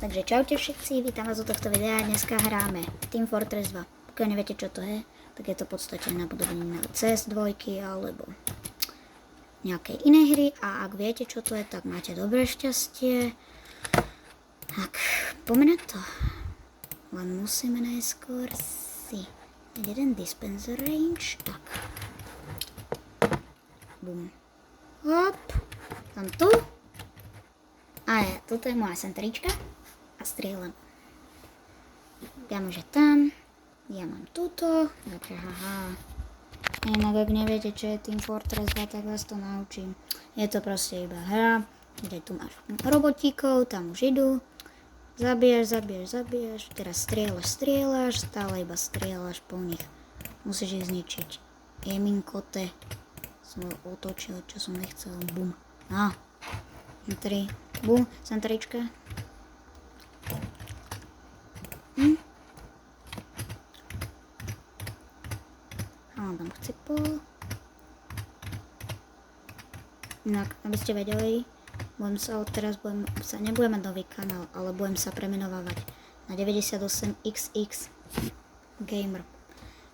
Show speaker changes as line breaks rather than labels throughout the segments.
Takže čaute všetci, vítam vás u tohto videa. Dneska hráme Team Fortress 2. Pokiaľ neviete, čo to je, tak je to v podstate napodobenie na CS2 alebo nejakej inej hry. A ak viete, čo to je, tak máte dobré šťastie. Tak, poďme na to. Len musíme najskôr si jeden dispenser range. Tak. Bum. Hop. Tam tu. A ja, toto je moja centrička. A strieľam. Priamo, že tam. Ja mám túto. Takže haha. Inak ak neviete, čo je Team Fortress 2, tak vás to naučím. Je to proste iba hra, kde tu máš robotíkov, tam už idú. Zabiješ. Teraz strieľaš, stále iba strieľaš po nich. Musíš ich zničiť. Jeminkote. Som ho otočil, čo som nechcel. Bum. No. 3. Bum. Centrička. Tam chcipol. Inak, aby ste vedeli, nebudem mať nový kanál, ale budem sa premenovávať na 98XX Gamer.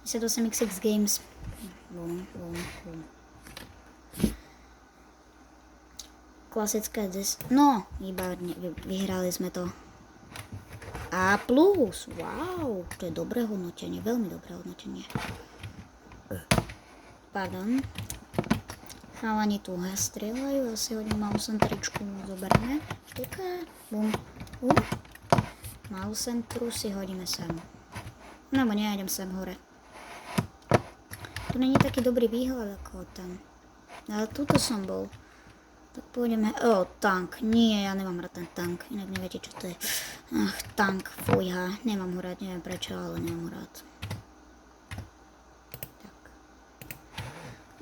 98XX Games. Bum. Klasické no, výborne, vyhrali sme to. A+, wow, to je dobré hodnotenie, veľmi dobré hodnotenie. Pardon. Chalani tu strieľajú, asi hodím malú centričku, zoberieme. Štyka, bum. Malú centru si hodíme sem. Nebo nejdem sem hore. Tu není taký dobrý výhľad ako tam. Ale tuto som bol. Tak pôjdeme, tank. Nie, ja nemám rád ten tank, inak neviete, čo to je. Ach, tank, fujha, nemám ho rád, neviem prečo, ale nemám ho rád.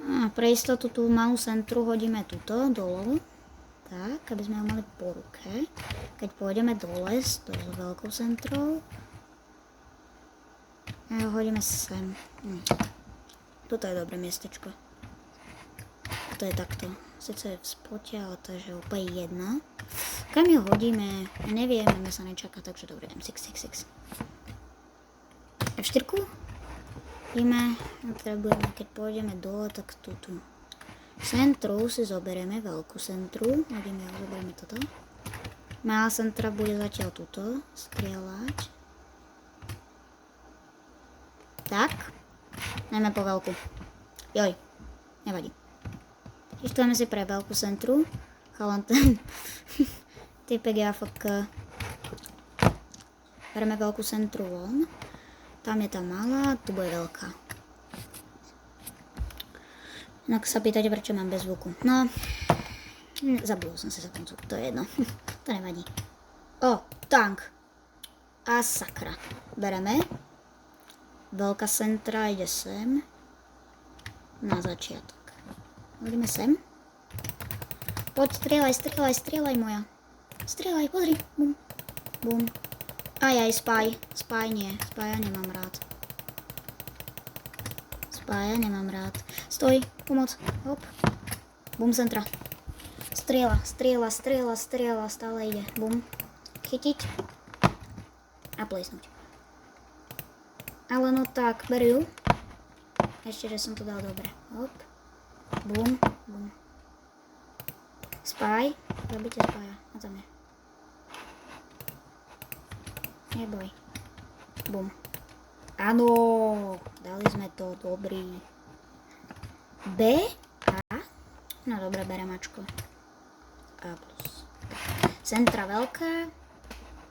A pre istotu tú malú centru hodíme tuto, dolu. Tak, aby sme ho mali po ruke. Keď pôjdeme dole s tou veľkou centrou. A ho hodíme sem. Toto je dobré miestečko. To je takto. Sice je v spote, ale to je že úplne jedno. Kam ju hodíme? Nevieme, mňa sa nečaká, takže dobre, idem 6. F4. Ideme, keď pôjdeme dole, tak tú centru si zoberieme, veľkú centru. Zoberieme toto. Malá centra bude zatiaľ tuto strieľať. Tak. Najmä po veľkú. Joj, nevadí. Ištujeme si pre veľkú centru. Chalan ten typek je AFK. Bereme veľkú centru von. Tam je tá malá, tu bude veľká. Inak sa pýtate, prečo mám bez zvuku. No, zabudol som si za ten zvuk, to je jedno. To nevadí. Tank. A sakra. Bereme. Veľká centra ide sem. Na začiatok. Hodíme sem. Poď, strieľaj moja. Strieľaj, pozri. Bum. Aj, spaj nie. Spaja nemám rád. Stoj, pomoc. Hop. Bum, centra. Strieľa, stále ide. Bum. Chytiť. A plesnúť. Ale no tak, berú. Ešte, že som to dal dobre. Hop. Bum. Spaj. Zabite spaja. A tam je. Neboj. Bum. Áno, dali sme to, dobrý. B, A. No dobre, berem Ačko. A plus. Centra veľká.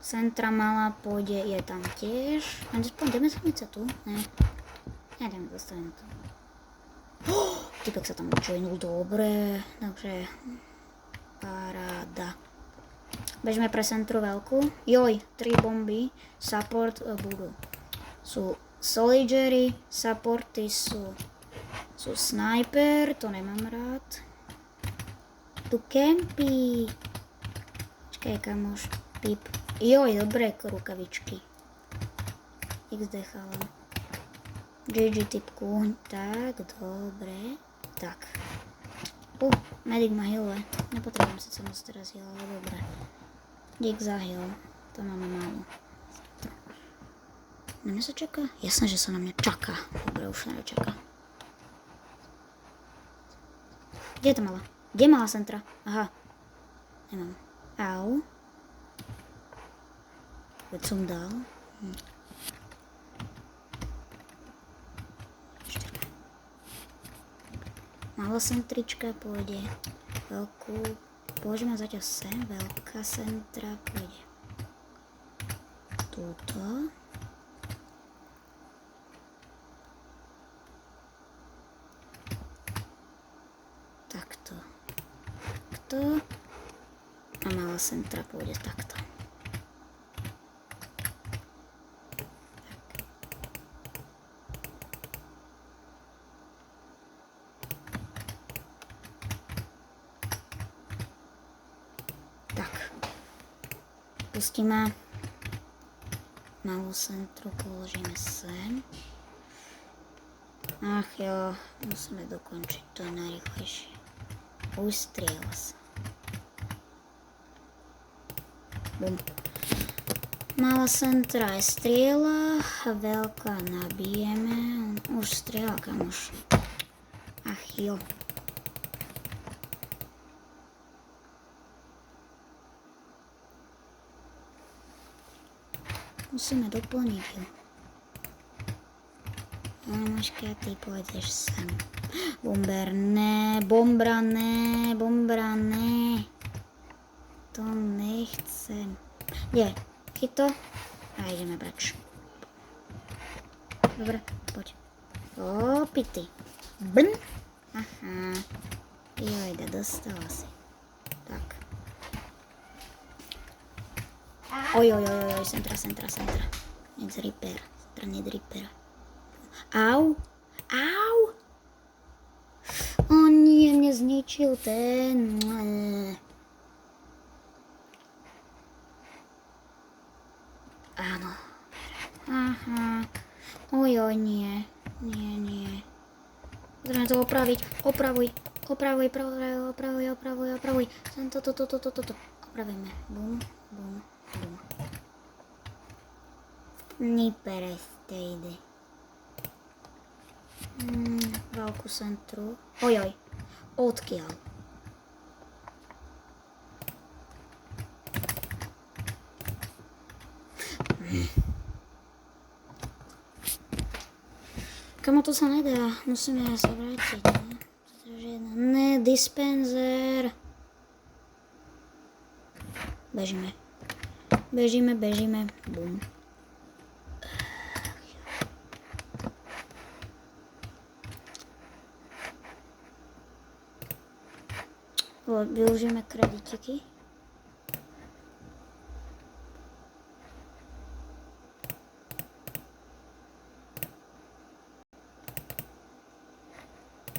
Centra malá pôjde, je tam tiež. Ideme sa tu? Ne. Ideme zostaviť tu. Typek sa tam joinul, dobre. Takže paráda. Bežme pre centru veľkú. Joj, 3 bomby. Support budú. Sú soldiery, supporty sú sniper, to nemám rád. Tu campy. Počkaj, kamoš. Pip. Joj, dobré rukavičky. XD chalan. GG typku. Tak, dobre. Tak. Medic ma healuje. Nepotrebujem si moc teraz heal, ale dobre. Dík za heal. To máme málo. Na mňa sa čaká? Jasné, že sa na mňa čaká. Dobre, už sa nečaká. Kde je to mala? Kde je malá centra? Aha. Nemám. Au. Veď som dal. Malá centrička pôjde. Veľkú. Položíme zatiaľ sem. Veľká centra pôjde. Túto. Takto. Takto. A malá centra pôjde takto. Tak. Pustíme. Malú centru položíme sem. Ach jo, musíme dokončiť to najrýchlejšie. Ustriela sa. Bum. Malá centra je strieľa, veľká nabijeme. Už strieľa, kamoš. Ach jo. Musíme doplniť ju. Maška, ty pôjdeš sem. Bomberné, bombrané, bombrané. To nechcem. Kde? Chyť to. A ideme preč. Dobre, poď. Opity. Brn. Aha. Jojda, dostala si. Tak. Oj, centra. Need repair. Centra need repair. Au. Au. O nie, mne zničil ten. Áno. Aha. Ojoj, nie. Nie. Potrebujeme to opraviť. Opravuj. Toto. Opravíme. Bum. Ni perestejde. Veľkú centru. Ojoj. Odkiaľ? Kamo, to sa nedá. Musíme sa vrátiť. Ne, dispenzer. Bežíme. Bum. Využijeme kreditiky.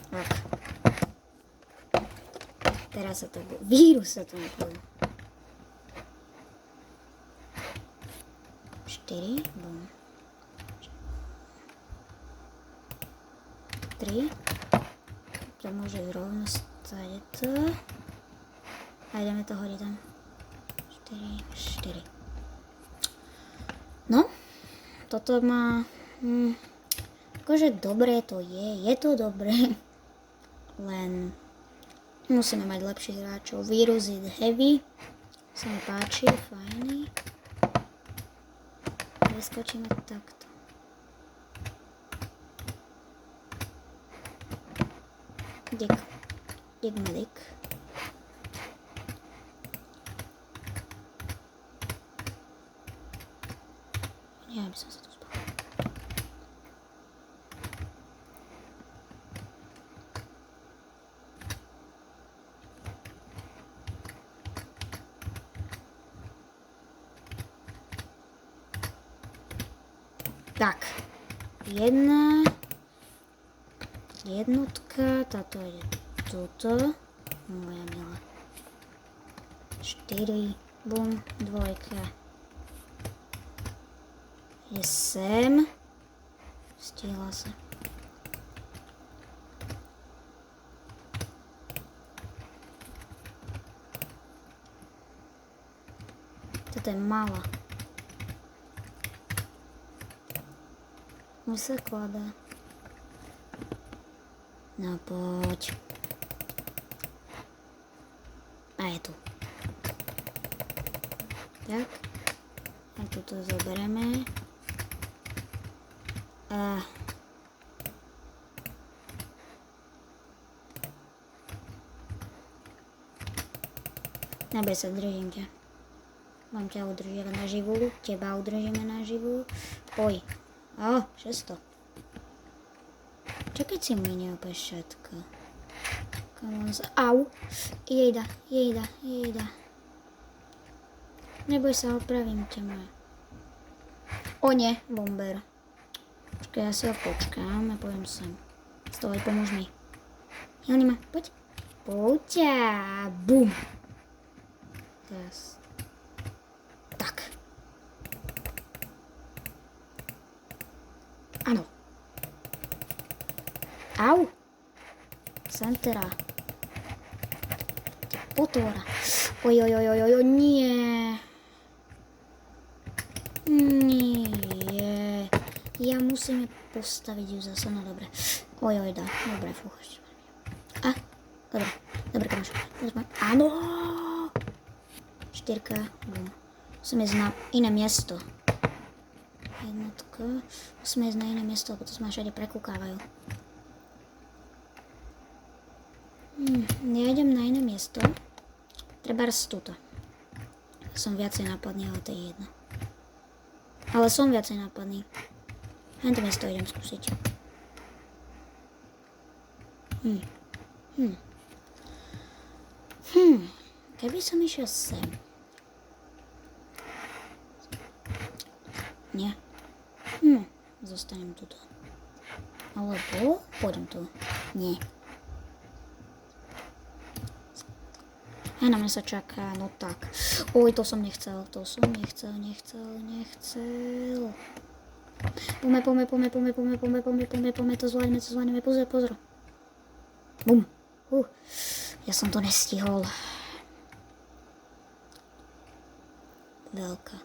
Tak. Teraz sa to bude. Vírus sa to nepovedal. 4. Bum. 3. To môže rovno stať to. A ideme to hodiť tam. 4. No. Toto má... akože dobré to je. Je to dobré. Len... musíme mať lepších hráčov. Vírus is heavy. Sa mi páči. Fajný. Preskočíme takto. Dick medic. Ja by som sa tu spal. Tak. Jednotka, táto je tuto. Moja milá. 4. Bum. 2. Je sem. Stihla sa. Toto je malá. Už sa kladá. No poď. A je tu. Tak. A tuto zoberieme. A... Neboj sa, držím ťa. Mám ťa udržať naživu, teba udržíme naživu. Oj. 600. Čakaj si mi opäť všetko. Au. Jejda. Neboj sa, opravím ťa moja. O nie, bomber. Počkaj, ja si ho počkám a poviem sem. Stoj, pomôž mi. Hilni ma, poď. Poďa. Bum. Teraz. Tak. Áno. Au. Santera. Potvora. Oj, nie. Nie. Ja musím je postaviť ju zase, no dobre. Oj, dá. Dobre, fúchaš. Dobre, kamoš. Áno. 4. Bum. Musím ísť na iné miesto. Jednotka. Musím ísť na iné miesto, lebo to sa ma všade prekúkávajú. Ja idem na iné miesto. Trebárs tuto. Som viacej nápadný, ale to je jedno. Ale som viacej nápadný. Hento miesto idem skúsiť. Keby som išiel sem. Nie. Zostanem tuto. Alebo pôjdem tu. Nie. Aj na mňa sa čaká, no tak. Oj, to som nechcel. Poďme, to zvládneme, pozor. Bum. Ja som to nestihol. Veľká.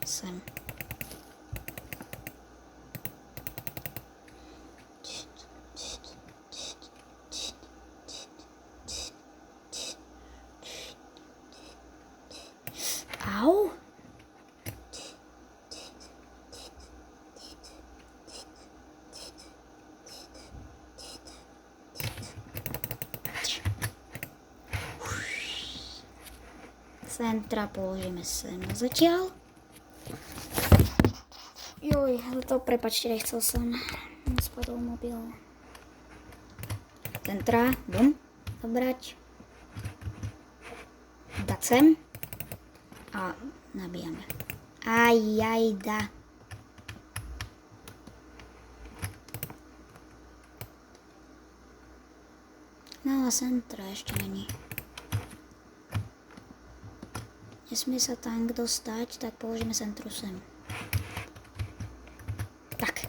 Sem. Au. Centra položíme sem na zatiaľ. Joj, to prepačte, nechcel som. Spadol mobil. Centra, bum, dobrať. Dať sem. A nabíjame. Ajajda. No a centra ešte není. Nesmie sa tank dostať, tak položíme centru sem. Tak.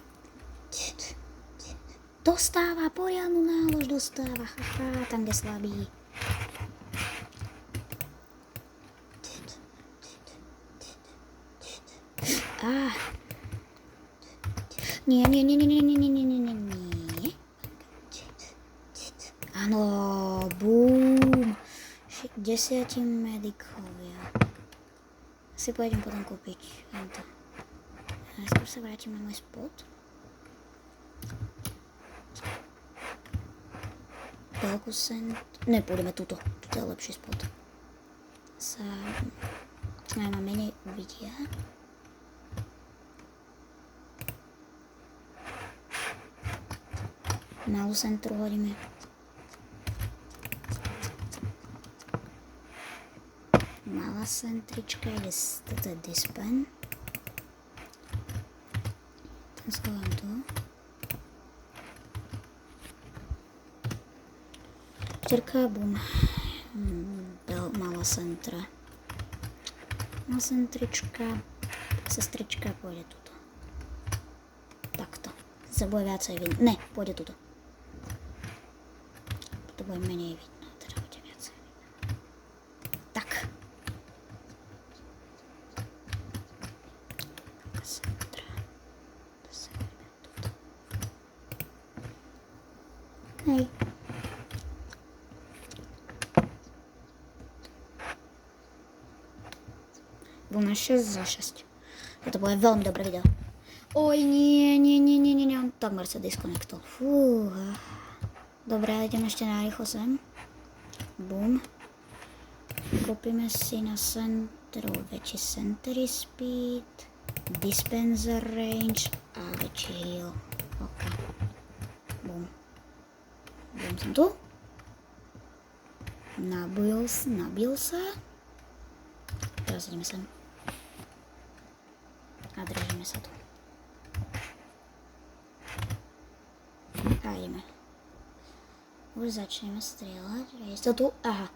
Dostáva, poriadnu nálož dostáva. Haha, tank je slabý. Nie. Áno, bum. 10 medikovia. Si pôjdem potom kúpiť. Skôr sa vrátim na môj spot. Veľkú sen... Ne, pôjdeme tuto. Tuto je lepší spot. Sa... Aj ma menej uvidia. Malú centru hodíme. Malá centrička, toto je dispen. Ten schovám tu. Čtyrka, bum. Malá centra. Malá centrička. Sestrička pôjde tuto. Takto. Sa bude viacej vidieť. Ne, pôjde tuto. To bude menej vidno. Teda bude viacej vidno. Tak. Hej. Bolo 6 za 6. To bude veľmi dobré video. Oj, nie, takmer sa disconnectol. Fúha. Dobre, idem ešte na rýchlo sem. Bum. Kúpime si na centru väčší century speed, dispenser range a väčší heal. OK. Bum. Bum som tu. Nabil sa. Teraz ideme sem. A držíme sa tu. A ideme. Už začneme strieľať. Je to tu? Aha.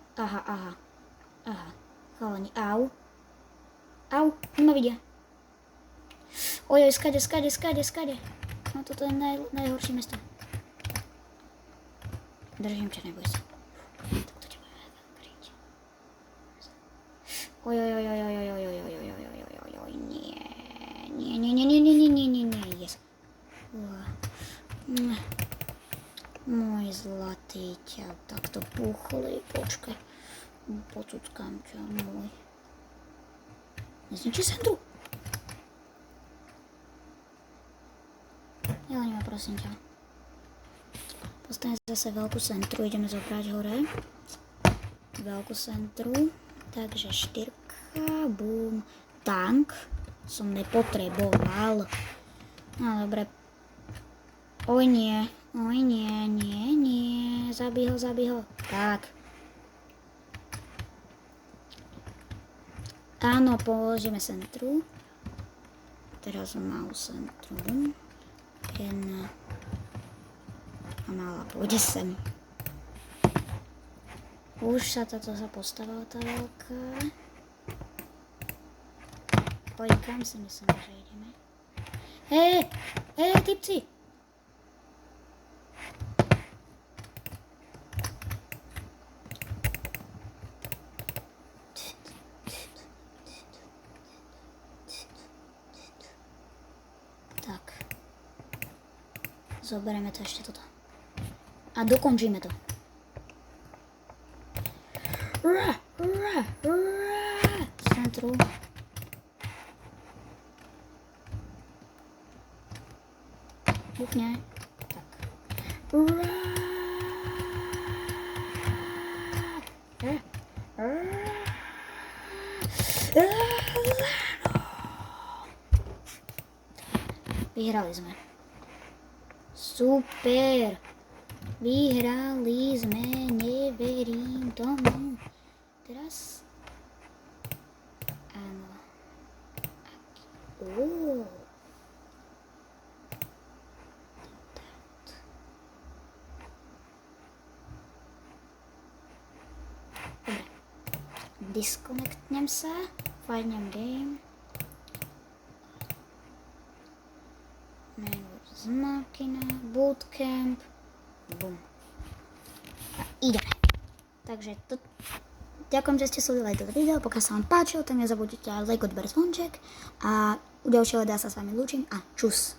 Chalani, au. Nema vidia. Ojoj, skade. No toto je najhoršie mesto. Držím ťa, neboj sa. Tak to ťa budeme kryť. Ojoj, nie. Nie, yes. Môj zlatý ťa takto puchlý, počkaj. Pocuckám ťa, môj. Nezničí centru. Jelani ma, prosím ťa. Postavím zase veľkú centru, ideme zobrať hore. Veľkú centru, takže 4, bum, tank. Som nepotreboval. No dobre. Oj nie. Zabij ho. Tak. Áno, položíme centru. Teraz malú centru. Jedna. A malá pôjde sem. Už sa postavila tá veľká. Oj, kam si myslím, že ideme? Typci! Tak. Zoberieme to ešte toto. A dokončíme to. Centru. Buchne. Tak. Vyhrali sme. Super. Vyhrali sme, neverím tomu. Teraz. Áno. Disconnectnem sa, fajnem game. Z makina, bootcamp, bum. A ideme. Takže to... Ďakujem, že ste sledovali toto video, pokiaľ sa vám páčilo, tak nezabudnite like, odber, zvonček a u ďalšieho videa sa s vami lúčim a čus.